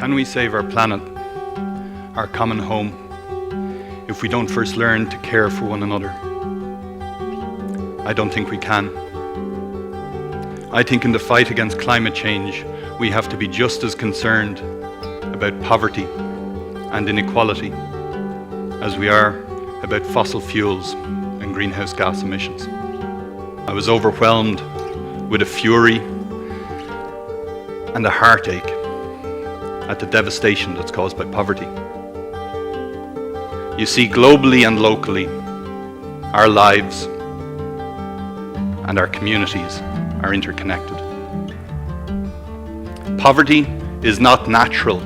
Can we save our planet, our common home, if we don't first learn to care for one another? I don't think we can. I think in the fight against climate change, we have to be just as concerned about poverty and inequality as we are about fossil fuels and greenhouse gas emissions. I was overwhelmed with a fury and a heartache at the devastation that's caused by poverty. You see, globally and locally, our lives and our communities are interconnected. Poverty is not natural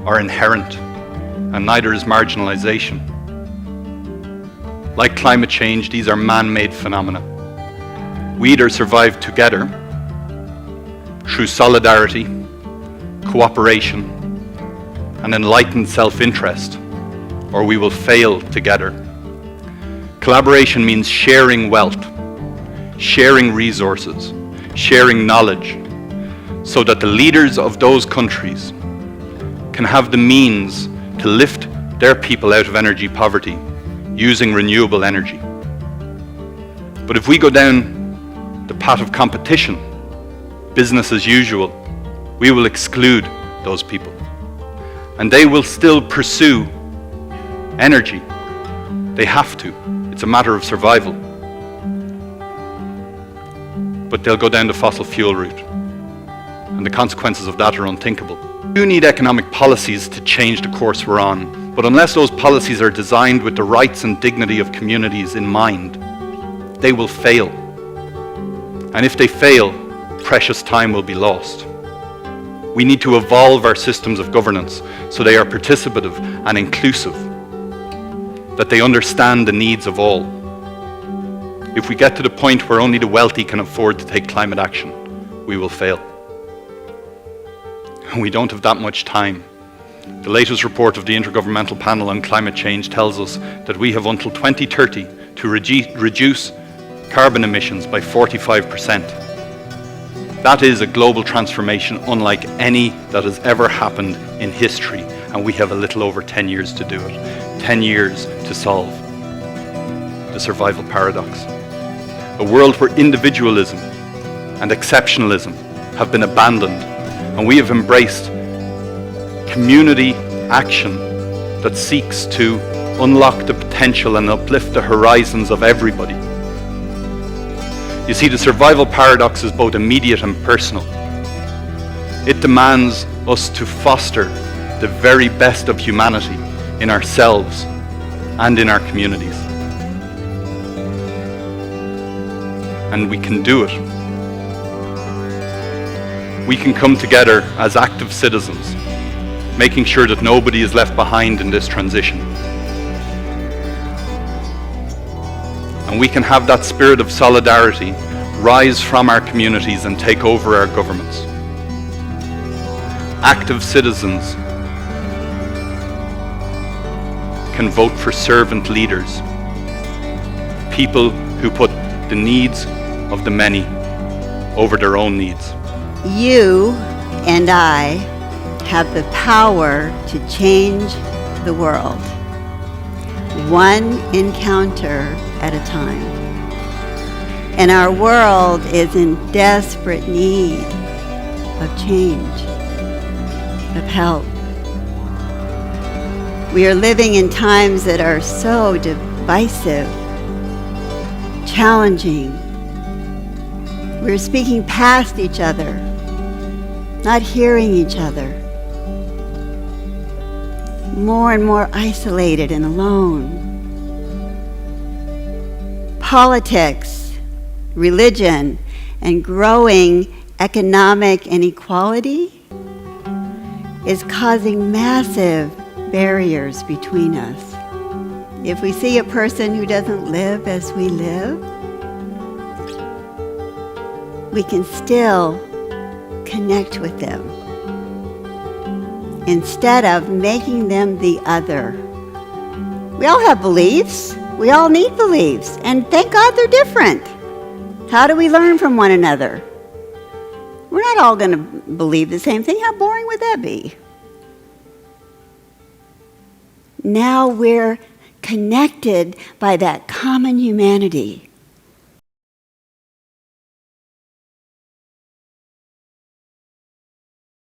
or inherent, and neither is marginalization. Like climate change, these are man-made phenomena. We either survive together through solidarity, cooperation, and enlightened self-interest, or we will fail together. Collaboration means sharing wealth, sharing resources, sharing knowledge, so that the leaders of those countries can have the means to lift their people out of energy poverty using renewable energy. But if we go down the path of competition, business as usual, we will exclude those people. And they will still pursue energy. They have to. It's a matter of survival. But they'll go down the fossil fuel route. And the consequences of that are unthinkable. We do need economic policies to change the course we're on. But unless those policies are designed with the rights and dignity of communities in mind, they will fail. And if they fail, precious time will be lost. We need to evolve our systems of governance so they are participative and inclusive, that they understand the needs of all. If we get to the point where only the wealthy can afford to take climate action, we will fail. And we don't have that much time. The latest report of the Intergovernmental Panel on Climate Change tells us that we have until 2030 to reduce carbon emissions by 45%. That is a global transformation unlike any that has ever happened in history, and we have a little over 10 years to do it. 10 years to solve the survival paradox. A world where individualism and exceptionalism have been abandoned, and we have embraced community action that seeks to unlock the potential and uplift the horizons of everybody. You see, the survival paradox is both immediate and personal. It demands us to foster the very best of humanity in ourselves and in our communities. And we can do it. We can come together as active citizens, making sure that nobody is left behind in this transition. And we can have that spirit of solidarity rise from our communities and take over our governments. Active citizens can vote for servant leaders, people who put the needs of the many over their own needs. You and I have the power to change the world, one encounter at a time. And our world is in desperate need of change, of help. We are living in times that are so divisive, challenging. We're speaking past each other, not hearing each other. More and more isolated and alone. Politics, religion, and growing economic inequality is causing massive barriers between us. If we see a person who doesn't live as we live, we can still connect with them instead of making them the other. We all have beliefs. We all need beliefs. And thank God they're different. How do we learn from one another? We're not all going to believe the same thing. How boring would that be? Now we're connected by that common humanity.